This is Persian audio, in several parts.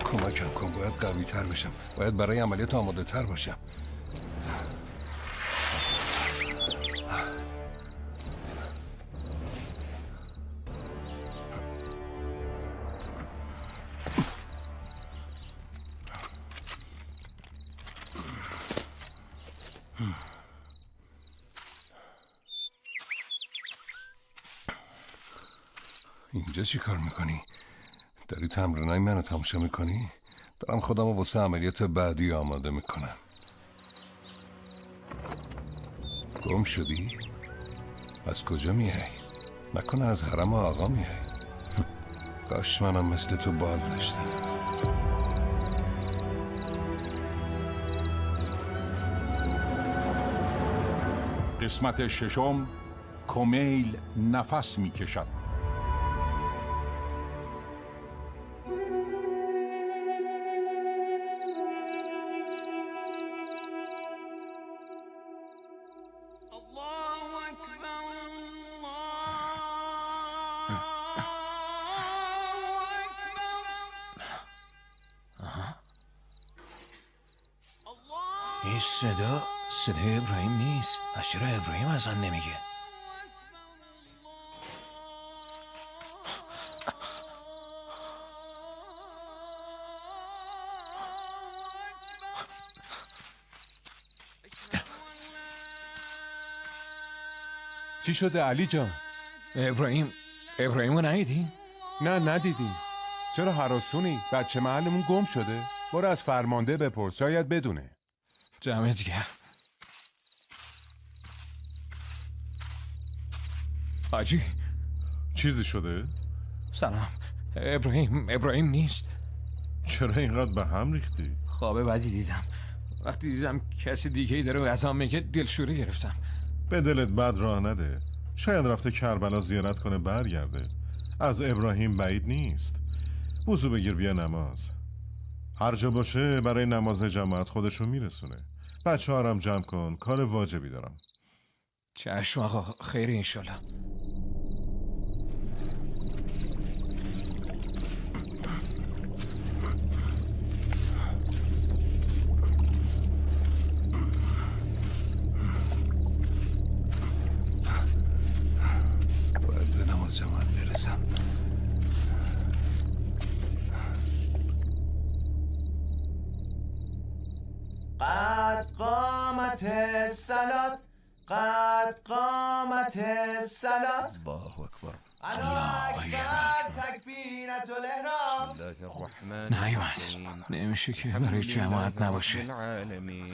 کمکم کن، باید قوی تر بشم، باید برای عملیات آماده تر باشم. اینجا چی کار میکنی؟ داری تمرینای منو تماشا میکنی؟ دارم خودمو واسه عملیات بعدی آماده میکنم. گم شدی؟ از کجا میای؟ نکنه از حرم آقا میای؟ کاش منم مثل تو بال داشتم. قسمت ششم، کمیل نفس میکشد. این صدای ابراهیم نیست. از چرا ابراهیم اصلا نمیگه؟ چی شده علی جان؟ ابراهیمو ندیدین؟ نه ندیدیم. چرا هراسونی؟ بچه محلمون گم شده؟ برو از فرمانده بپرس، شاید بدونه. دمت گرم. حاجی چیزی شده؟ سلام. ابراهیم نیست. چرا اینقدر به هم ریختی؟ خواب بدی دیدم. وقتی دیدم کسی دیگه‌ای داره غذا میگه دلشوره گرفتم. به دلت بد راه نده. شاید رفته کربلا زیارت کنه برگرده. از ابراهیم بعید نیست. وضو بگیر بیا نماز. هر جا باشه برای نماز جماعت خودشو میرسونه. بچه هارم جمع کن، کار واجبی دارم. چشم آقا، خیر انشالله. باید به نماز جماعت برسم. قد قامت الصلاة قد قامت الصلاة. الله اکبر. الله اکبر. تکبیرة الاحرام. نیومد. نمیشه که برای جماعت نباشه.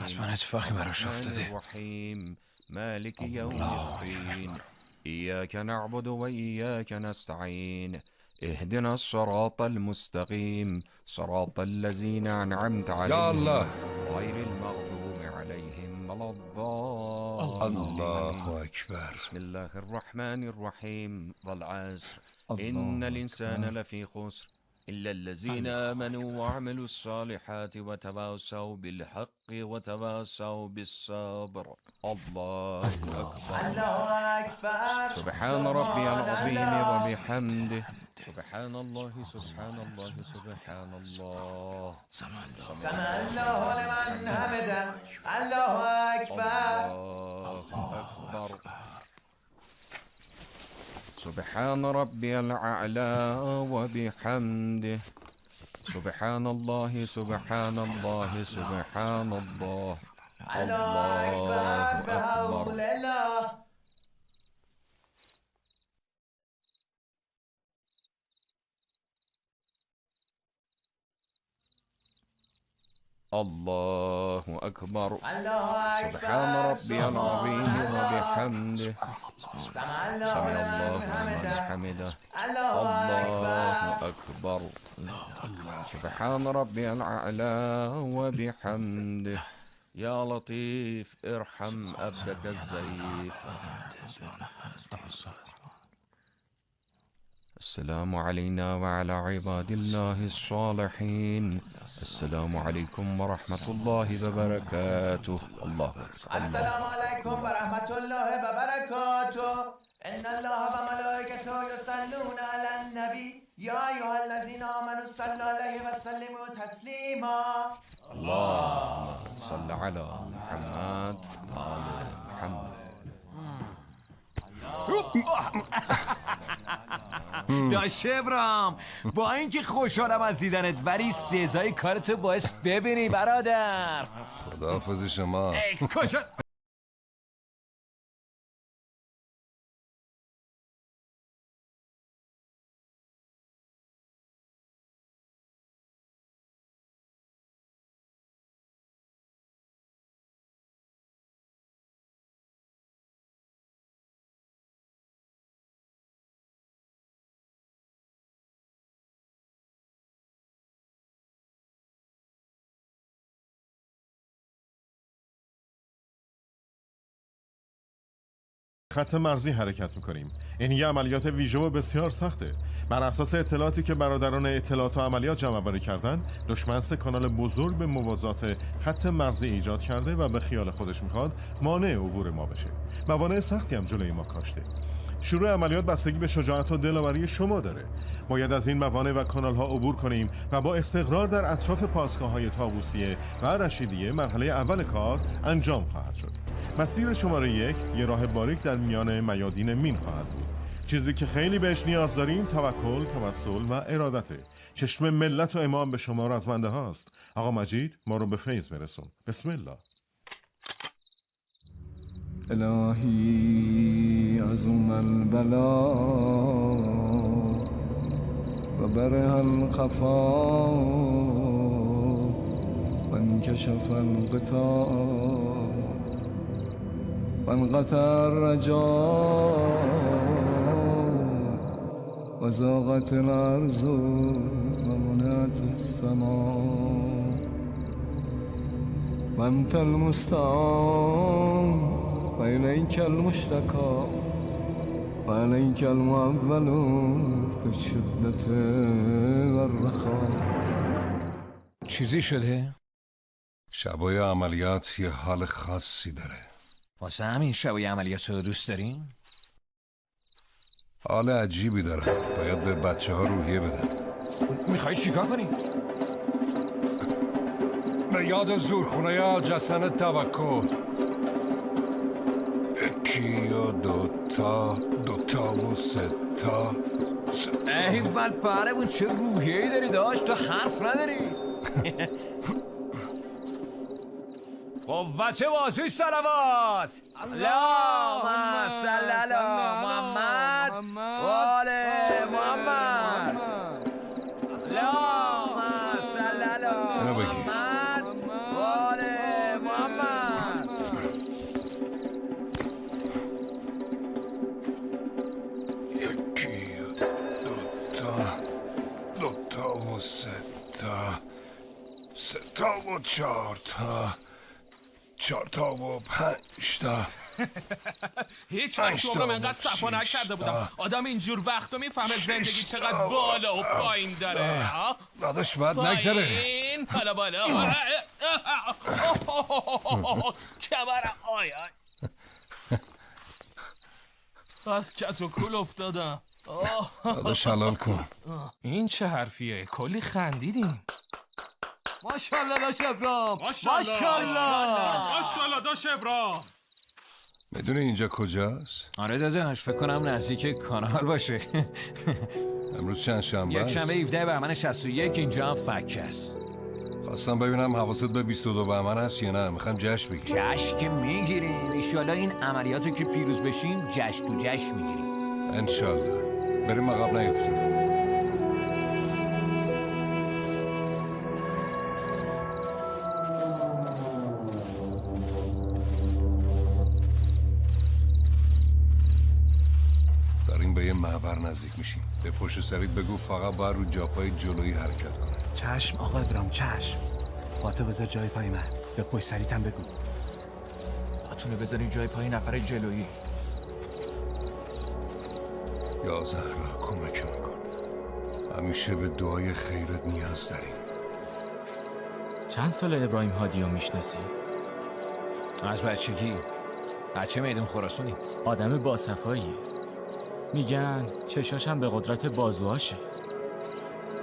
حتما اتفاقی براش افتاده. مالك يوم الدين إياك نعبد وإياك نستعين اهدنا الصراط المستقيم صراط الذين أنعمت عليهم یا الله. غير المغضوب عليهم ولا الضالين. الله اکبر. بسم الله الرحمن الرحيم والعصر إن الإنسان لفي خسر إلا الذين آمنوا وعملوا الصالحات وتواصوا بالحق وتواصوا بالصبر. الله أكبر. الله أكبر. سبحان ربي العظيم وبحمده سبحان الله سبحان الله سبحان الله. سمع الله لمن حمده. الله أكبر. الله أكبر. سبحان ربي الأعلى وبحمده سبحان الله سبحان الله سبحان الله. الله أكبر. بحول الله. الله أكبر. الله أكبر. سبحان ربي العظيم وبحمده سمع سمع الله الله لمن لمن حمده. حمده. الله الله أكبر. أكبر. سبحان ربي الأعلى وبحمده. يا لطيف ارحم عبدك الضعيف. السلام علينا وعلى عباد الله الصالحين. السلام عليكم ورحمة الله وبركاته. الله أكبر. السلام عليكم ورحمة الله وبركاته. إن الله وملائكته يصلون على النبي النبی یا ایها الذین آمنوا صلوا علیه و سلموا تسلیما. اللهم صل على محمد و آل محمد. داش ابراهیم، با اینکه خوشحالم از دیدنت ولی سزای کارتو باعث ببینی برادر. خداحافظ شما. کجا؟ خط مرزی حرکت میکنیم. این یه عملیات ویژه و بسیار سخته. بر اساس اطلاعاتی که برادران اطلاعات و عملیات جمع آوری کردن، دشمن 3 کانال بزرگ به موازات خط مرزی ایجاد کرده و به خیال خودش میخواد مانع عبور ما بشه. موانع سختی هم جلوی ما کاشته. شروع عملیات بستگی به شجاعت و دلاوری شما داره. باید از این موانع و کانال ها عبور کنیم و با استقرار در اطراف پاسگاه‌های طاووسیه و رشیدیه مرحله اول کار انجام خواهد شد. مسیر شماره 1 یه راه باریک در میان میادین مین خواهد بود. چیزی که خیلی بهش نیاز داریم توکل، توسل و ارادته. چشم ملت و امام به شما رزمنده هاست. آقا مجید ما رو به فیض برسون. بسم الله. الهی عظم البلا و بره الخفا و انکشف الغطا و انقطع الرجا و زاغت الارض و منعت السما و انت المستعان و الیک المشتکا و الیک المعول فی الشدة و الرخا. چیزی شده؟ شبای عملیات یه حال خاصی داره. واسه همین شبای عملیات رو دوست داریم؟ حال عجیبی داره. باید به بچه ها روحیه بدن. میخوای چیکار کنی؟ به یاد زورخونه یا جسن توکل. یکی و دوتا و 3 تا. ایول پهلوون چه روحیه‌ای داری داشت؟ تو حرف نداری؟ قوت بازوی صلوات اللهم صل علی محمد و آل محمد. اللهم صل علی محمد و آل محمد. یکی و دوتا و 3 تا. 3 تا و 4 تا. 4 تا و 5 تا. هیچ وقت عمرم انقدر صفا نکرده بودم. آدم اینجور وقتا میفهمه زندگی چقدر بالا و پایین داره. داداش باید نگذره. پایین بالا بالا. کمرم آی آی. از کت و کول افتادم. داداش حلال کن. این چه حرفیه؟ کلی خندیدیم. ماشاءالله داش ابراهیم. ماشاءالله داش ابراهیم. میدونی اینجا کجاست؟ آره داداش فکر کنم نزدیک کانال باشه. امروز چند شنبه یک است؟ شنبه 17 بهمن 61. اینجا هم فک است. خواستم ببینم حواست به 22 بهمن هست یا نه. میخوایم جشن بگیریم. جشن که میگیریم ایشالا این عملیاتو که پیروز بشیم جشن تو جشن میگیریم انشالله. بریم عقب نیفتیم. داریم به یه معبر نزدیک میشیم. به پشت سریت بگو فقط باید رو جاپای جلویی حرکت کنه. چشم آقا ابراهیم چشم. پاتو بذار جای پای من. به پشت سریتم بگو. پاتونو بذارین جای پای نفر جلویی. یا زهرا کمکمون کن. همیشه به دعای خیرت نیاز داریم. چند سال ابراهیم هادی رو میشناسی؟ از بچگی. بچه میدون خراسونی. آدم باصفاییه. میگن چشاشم به قدرت بازوهاشه.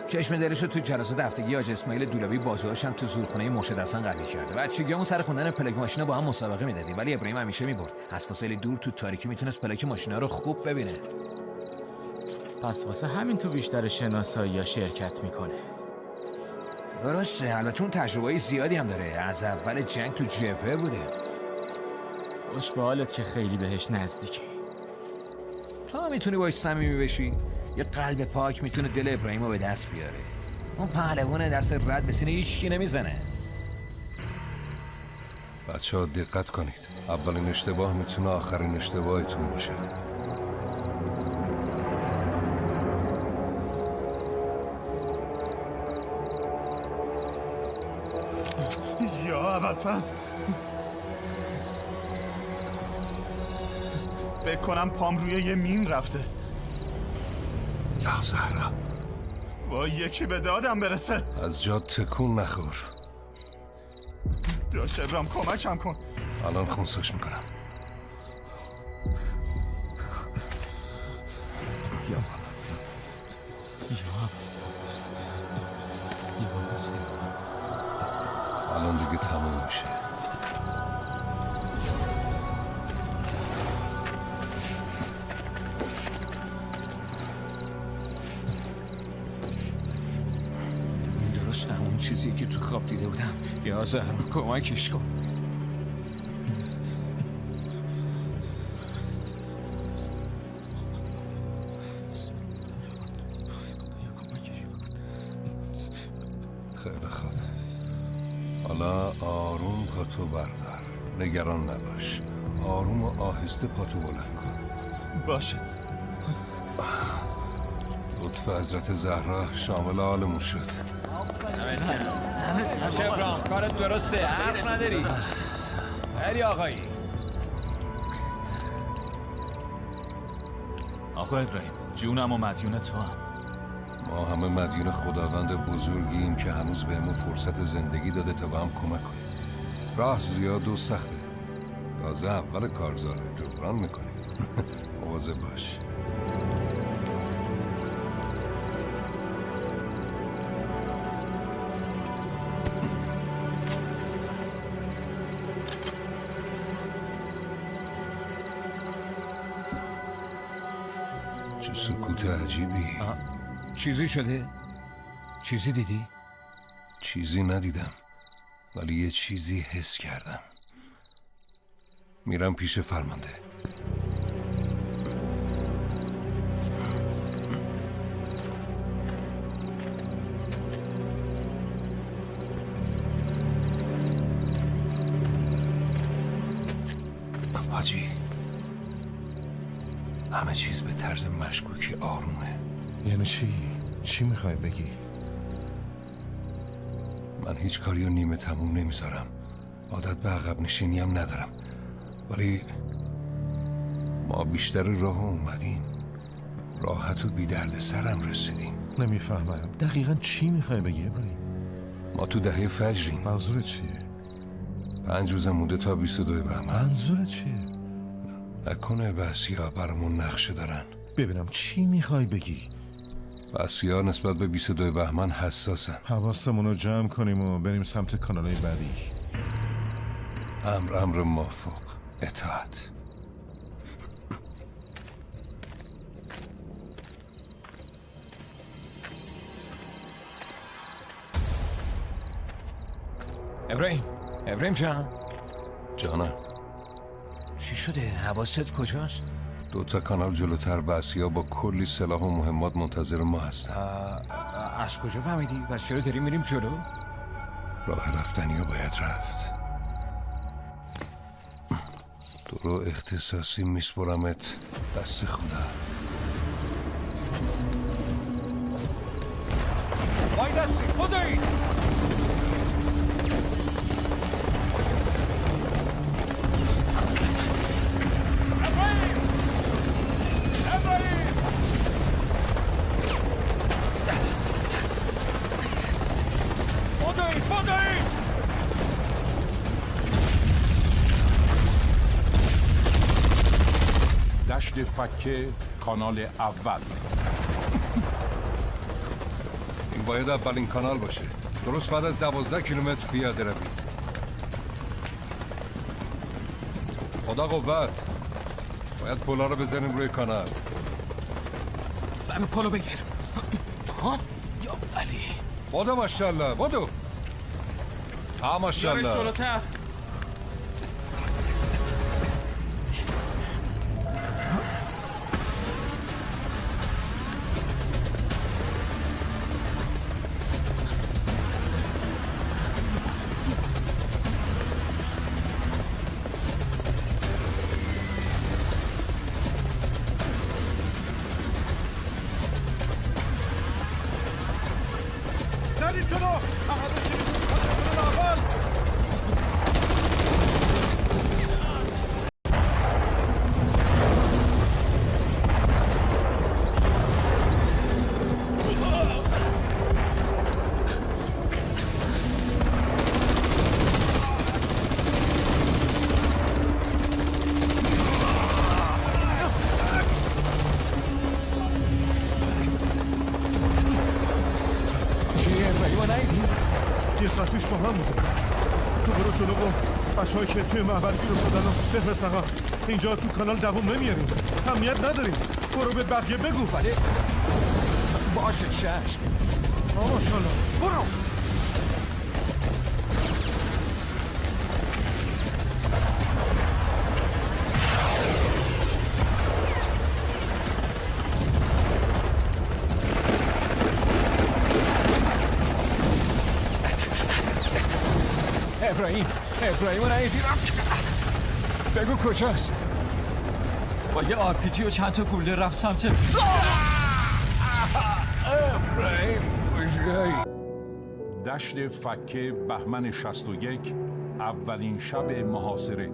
چشم دلش رو تو جلسات هفتگی حاج اسماعیل دولابی بازوهاش هم تو زورخونه مرشد حسن قوی کرده. بچگیامون سر خوندن پلاک ماشینا با هم مسابقه میدادیم، ولی ابراهیم همیشه میبرد. از فاصله دور تو تاریکی میتونست پلاک ماشینا رو خوب ببینه. پس واسه همین تو بیشتر شناسایی یا شرکت میکنه. درسته، البته اون تجربه زیادی هم داره. از اول جنگ تو جبهه بوده. خوش به حالت که خیلی بهش نزدیکی. تو هم میتونی باش صمیمی بشی. یه قلب پاک میتونه دل ابراهیم رو به دست بیاره. اون پهلوان دست رد به سینه هیچکی نمیزنه. بچه ها دقت کنید. اولین اشتباه میتونه آخرین اشتباهتون باشه. یا ابوالفضل، فکر کنم پام روی یه مین رفته. یا زهرا، وای یکی به دادم برسه. از جا تکون نخور. داش ابرام کمکم کن. الان خونساش میکنم. الان دیگه تموم میشه. این درست همون چیزی که تو خواب دیده بودم. یا زهرا کمکش کن. خیلی خوب. حالا آروم پاتو بردار. نگران نباش. آروم و آهسته پاتو بلند کن. باشه. لطف حضرت زهرا شامل حالمون شد. شبرام کارت درسته، حرف نداری. بری آقایی. آقا ابراهیم، جونم و مدیون تو هم. ما همه مدیون خداوند بزرگیم که هنوز بهمون فرصت زندگی داده تا به هم کمک کنیم. راه زیاد و سخته. تازه اول کارزاره. جبران میکنیم. مواظب باش. چه سکوت عجیبی. چیزی شده؟ چیزی دیدی؟ چیزی ندیدم، ولی یه چیزی حس کردم. میرم پیش فرمانده. حاجی، همه چیز به طرز مشکوکی آرومه. یعنی چی؟ چی میخوای بگی؟ من هیچ کاری رو نیمه تموم نمیذارم. عادت به عقب نشینی هم ندارم، ولی ما بیشتر راه اومدیم. راحت و بی درد سرم رسیدیم. نمیفهمم دقیقا چی میخوای بگی ابراهیم؟ ما تو دهه فجریم. منظورت چیه؟ 5 روز مونده تا 22 بهمن. منظورت چیه؟ نکنه بحثی‌ها برامون نقشه دارن. ببینم چی میخوای بگی؟ بحثی‌ها نسبت به 22 بهمن حساسن. حواسمون رو جمع کنیم و بریم سمت کانالای بعدی. امر موافق. اطاعت. ابراهیم جانم، چی شده؟ حواست کجاست؟ 2 کانال جلوتر بحثی‌ها با کلی سلاح و مهمات منتظر ما هستن. از کجا فهمیدی؟ بس چرا داریم میریم جلو؟ راه رفتنی رو باید رفت. تو رو اختصاصی میسپرمت دست خدا. وای دستی خدایی! دشت فکه، کانال اول. این باید اولین کانال باشه. درست بعد از 12 کیلومتر پیاده روی. خدا قوت. باید پولا رو بزنیم روی کانال. سر پلو بگیر. ها؟ یا علی. بودو ماشاءالله بودو. ها ماشاءالله. یارش جلوتر. یه ساعت پیش با هم بودیم. تو برو جلو و بچه‌هایی که توی معبر گیر افتادن رو بفرست عقب. اینجا تو کانال دووم نمیاریم. اهمیت نداریم. برو به بقیه بگو. ولی باشه چشم. ماشاءالله برو. ابراهیم رو ندیدیم. بگو کجاست؟ با یه آرپیجی و چند تا گوله رفت سمت ابراهیم کجایی؟ دشت فکه بهمن 61 اولین شب محاصره.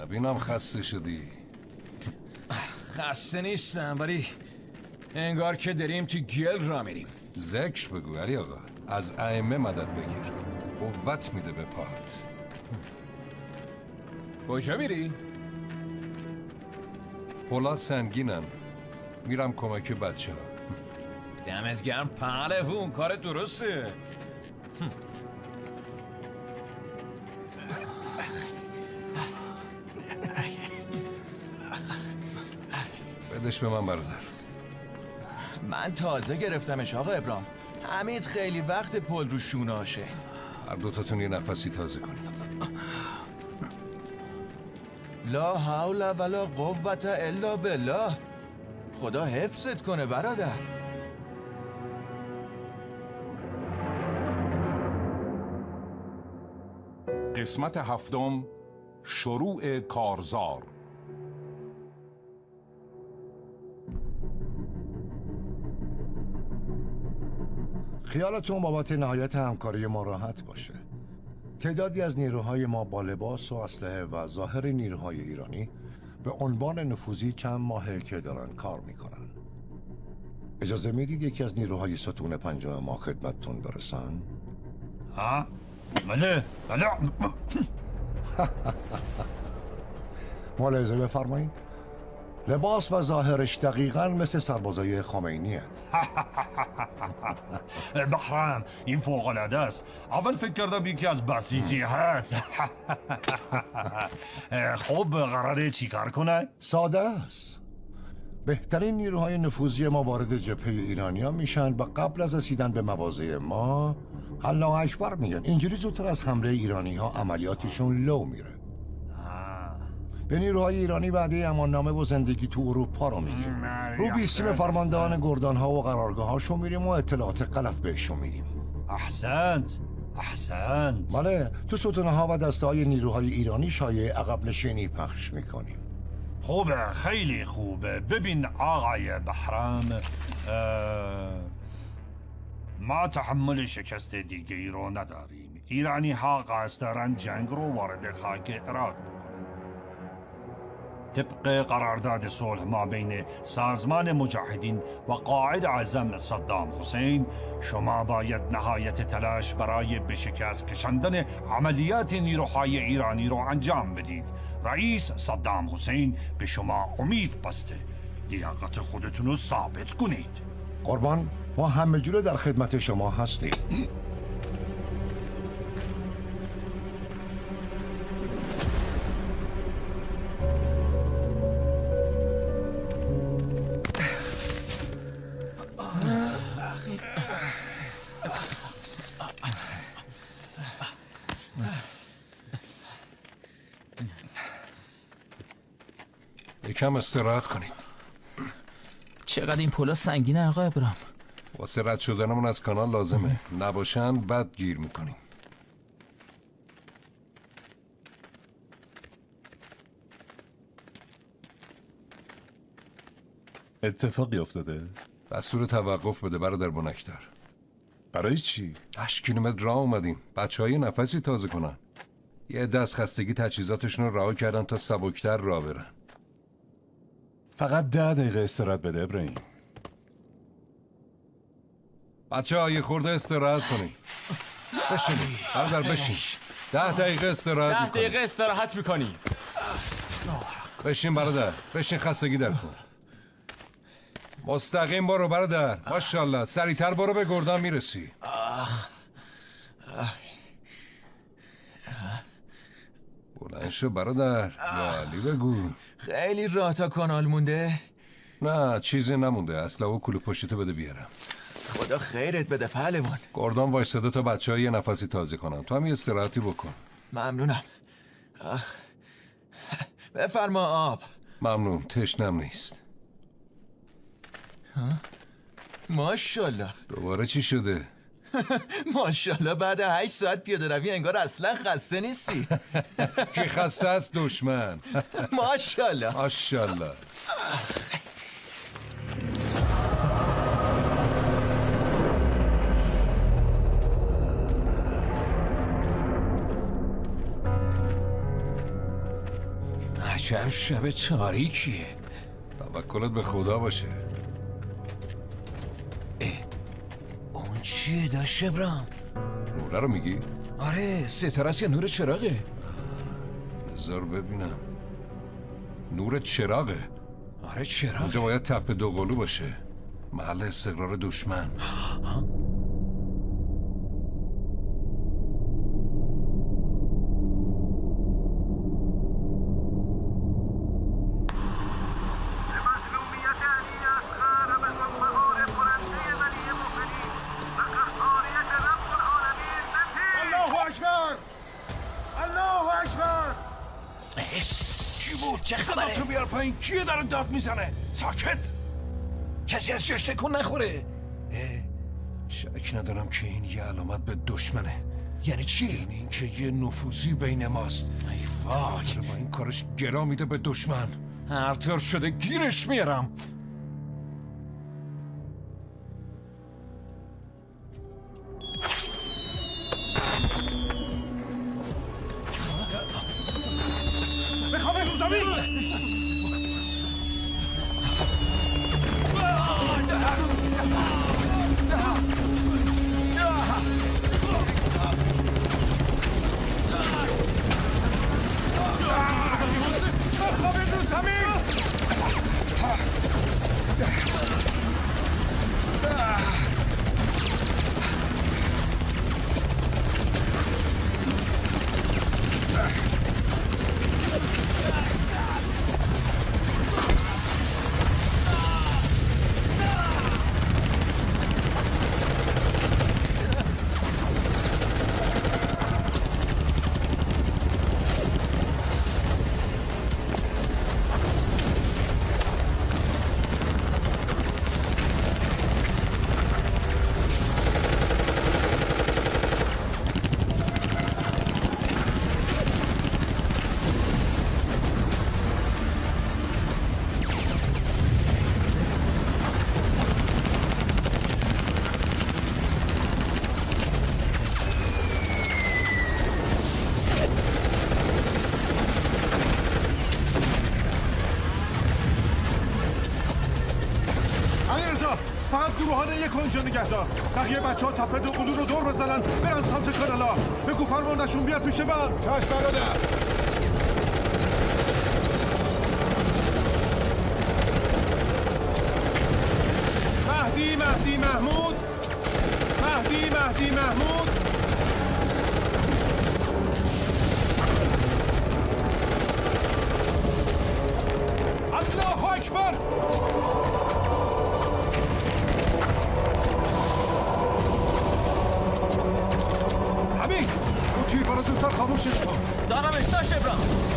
نبینم خسته شدی. خسته نیستم ولی انگار که داریم تو گل را میریم. ذکر بگو علی آقا. از ائمه مدد بگیر. قوت میده به پاهات. کجا میری؟ پولا سنگینن. میرم کمک بچه ها. دمت گرم پهلوون، کار درسته. بدش به من برادر. من تازه گرفتمش آقا ابراهیم. حمید خیلی وقت پل رو شوناشه. هر دوتاتون یه نفسی تازه کنید. لا حول ولا قوة الا بالله. خدا حفظت کنه برادر. قسمت هفتم، شروع کارزار. خیالتون بابت نهایت همکاری ما راحت باشه. تعدادی از نیروهای ما با لباس و اسلحه و ظاهر نیروهای ایرانی به عنوان نفوذی چند ماهه که دارن کار میکنن. اجازه میدید یکی از نیروهای ستون پنجم ما خدمتتون برسن؟ ها؟ بله ملاحظه بفرمایید. لباس و ظاهرش دقیقاً مثل سربازای خمینیه. بحرام این فوق العاده است. اول فکر کردم یکی از بسیجی هست. خب قراره چیکار کنه؟ ساده است. بهترین نیروهای نفوذی ما وارد جبهه ایرانیا میشن و قبل از رسیدن به مواضع ما الله اکبر میگن. اینجوری زودتر از حمله ایرانی ها عملیاتشون لو میره. به نیروهای ایرانی وعده اماننامه و زندگی تو اروپا رو میگیم. رو بیسیم فرماندهان گردان ها و قرارگاه هاشون میریم و اطلاعات غلط بهشون میدیم. احسنت. بله، تو ستونه ها و دسته های نیروهای ایرانی شایعه عقب نشینی پخش میکنیم. خوبه، خیلی خوبه. ببین آقای بحرام، ما تحمل شکست دیگه ای رو نداریم. ایرانی ها قصد دارن جنگ رو وارد خاک عراق بکنن. طبق قرارداد صلح ما بین سازمان مجاهدین و قائد اعظم صدام حسین، شما باید نهایت تلاش برای به شکست کشاندن عملیات نیروهای ایرانی رو انجام بدید. رئیس صدام حسین به شما امید بسته. لیاقت خودتون رو ثابت کنید. قربان، ما همه جوره در خدمت شما هستیم. یکم استراحت کنید. چقدر این پلا سنگینه آقا ابراهیم؟ واسه رد شدنمون از کانال لازمه. نباشن بد گیر میکنیم. اتفاقی افتاده؟ دستور توقف بده برادر بنکدار. برای چی؟ 8 کیلومتر راه اومدیم. بچه‌های نفسی تازه کنن. یه دست خستگی تجهیزاتشون رو رها کردن تا سبکتر راه برن. فقط 10 دقیقه استراحت بده ابراهیم. بچه‌ها یه خورده استراحت کنید. بشینید. برادر بشین. 10 دقیقه استراحت 10 می‌کنیم. دقیقه استراحت میکنی. بشین برادر. بشین خستگی در کن. مستقیم برو برادر. ماشاءالله. سریعتر برو به گردان میرسی. بلند شو برادر. یا علی بگو. خیلی راه تا کانال مونده. نه چیزی نمونده. اصلا و کلو پشتتو بده بیارم. خدا خیرت بده پهلوان. گردان وایستاده تا بچه‌ها یه نفسی تازه کنن. تو هم یه استراحتی بکن. ممنونم. بفرما آب. ممنون. تشنم نیست. ماشاءالله. دوباره چی شده؟ ماشاءالله بعد 8 ساعت پیاده روی انگار اصلا خسته نیستی. کی خسته است دشمن. ماشاءالله. ماشاءالله. عجب شب تاریکیه. توکلت به خدا باشه. اون چیه داشت ابراهیم؟ نوره رو میگی؟ آره ستاره است یا نور چراغه؟ بذار ببینم. نور چراغه. آره چراغه. اونجا باید تپه دوقلو باشه. محل استقرار دشمن. چه خبره؟ تو بیار پایین. کیه داره داد میزنه؟ ساکت. کسی از جاش تکون نخوره. شک ندارم که این یه علامت به دشمنه. یعنی چی؟ یعنی این که یه نفوذی بین ماست. ای فاک. با این کارش گرا میده به دشمن. هر طور شده گیرش میارم. بخوابه رو زمین. بخوابه رو زمین. خانه یک اینجا نگهدار. بقیه بچه‌ها تپه دو قلو رو دور بزنن برن سمت کانالا. بگو فرماندهشون بیاد پیش من. چشم برادر. مهدی محمود. الله اکبر. حمید اون تیر برو زودتر خاموشش کن. دارمش داشت ابراهیم.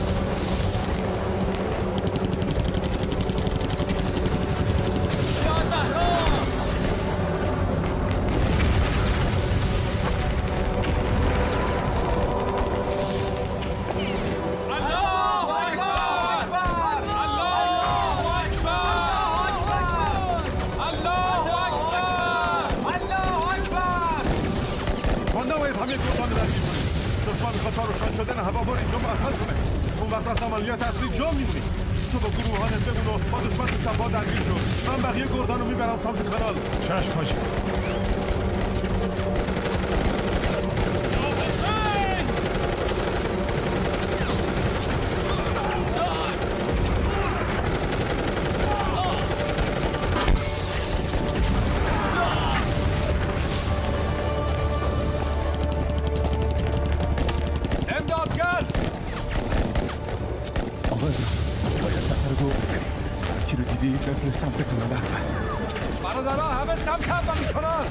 عملیات اصلی جا میمونی. تو با گروهانت بمون و با دشمن تو تپا درگیر شو. من بقیه گردان رو میبرم سمت کانال. چشم حاجی. بفرست سمت کانال اول. برادرها همه سمت اول کانال.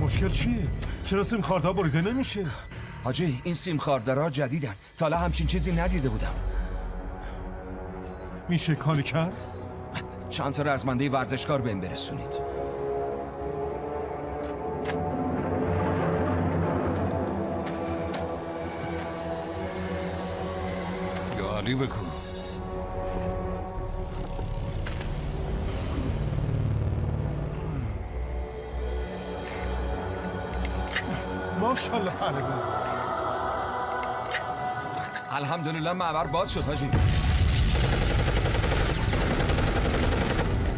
مشکل چیه؟ چرا سیم خاردها بریده نمیشه؟ حاجی این سیم خاردارها جدیدن. تا حالا همچین چیزی ندیده بودم. میشه کاری کرد؟ چند تا رزمنده ورزشکار بهم برسونید. یا علی بکن. ماشاءالله خلقون. الحمدلله معبر باز شد حاجی.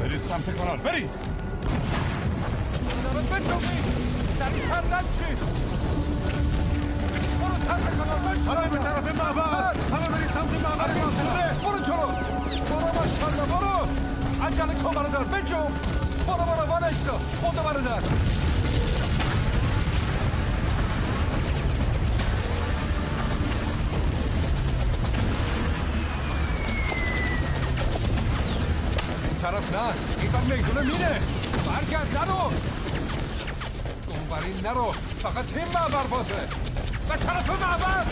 برید سمت کانال برید. سریع‌تر نشید. برو سمت کانال. همه به طرف معبر. همه برید سمت معبر باز شده. برو جلو. برو ماشاءالله برو. عجله کن برادر بجو. برو وانشتا. خود برادر. طرف نه این بر میدونه مینه. برگرد نرو. اونوری نرو. فقط تیم معبر بازه. به طرف معبر.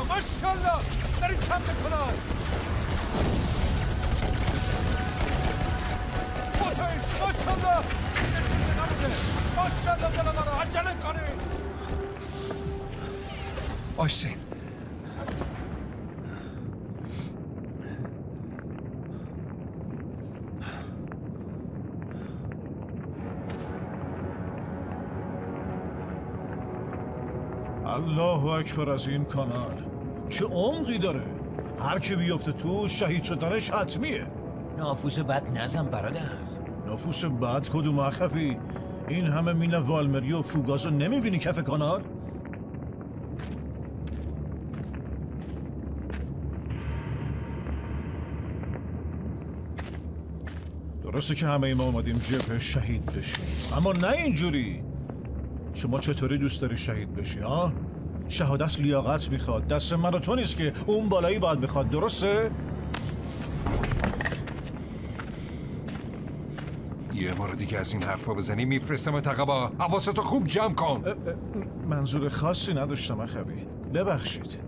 ماشاءالله برید سمت کانال. بطایید ماشاءالله. دیگه چیزی نبوده. ماشاءالله دل مرا عجله کنید. آشین الله اکبر از این کانال. چه عمقی داره. هر کی بیفته تو شهید شدنش حتمیه. نافوس بد نزن برادر. نافوس بد کدوم اخفی؟ این همه مین والمری و فوگاس رو نمیبینی کف کانال؟ درسته که همه ما اومدیم جبهه شهید بشیم، اما نه اینجوری. شما چطوری دوست داری شهید بشی ها؟ شهادت لیاقت میخواد، دست من و تو نیست که اون بالایی باید بخواد، درسته؟ یه بار دیگه از این حرفا بزنی میفرستم تقبا. حواستو خوب جمع کن. منظور خاصی نداشتم اخوی، ببخشید.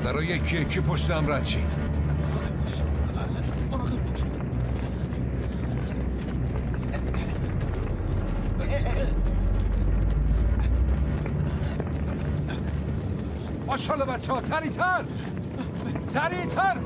برای یکی یکی پشتم رد شید. ماشالله بچه ها، سریعتر سریعتر.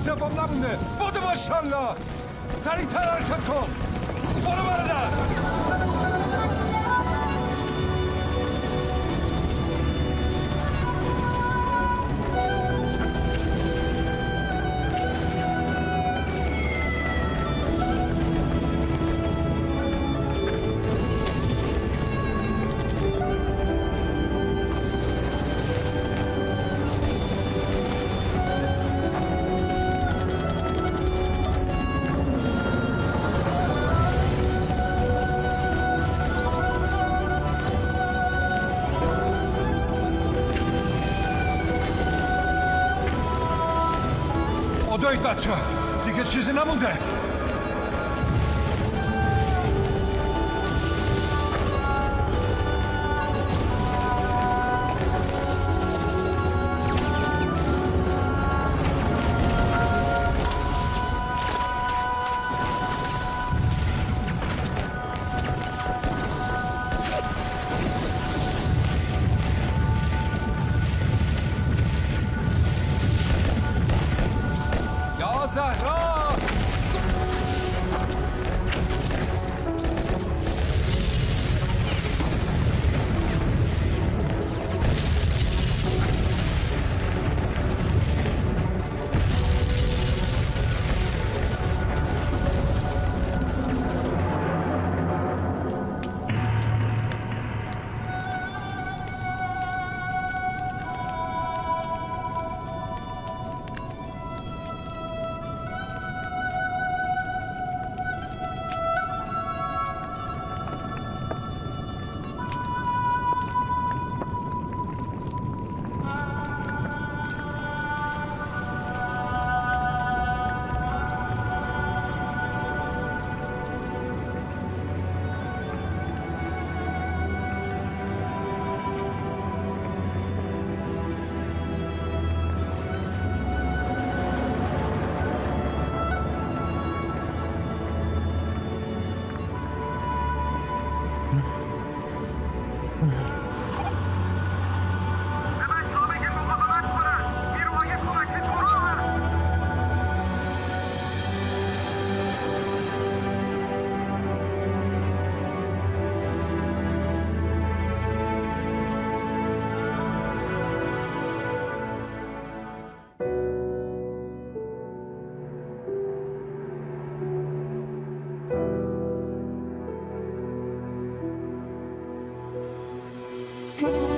سوم نمونده. بوده ماشالله. سریعتر حرکت کن. برو برادر. خدایت بچه ها دیگه چیزی نمونده. زهرا کنیم.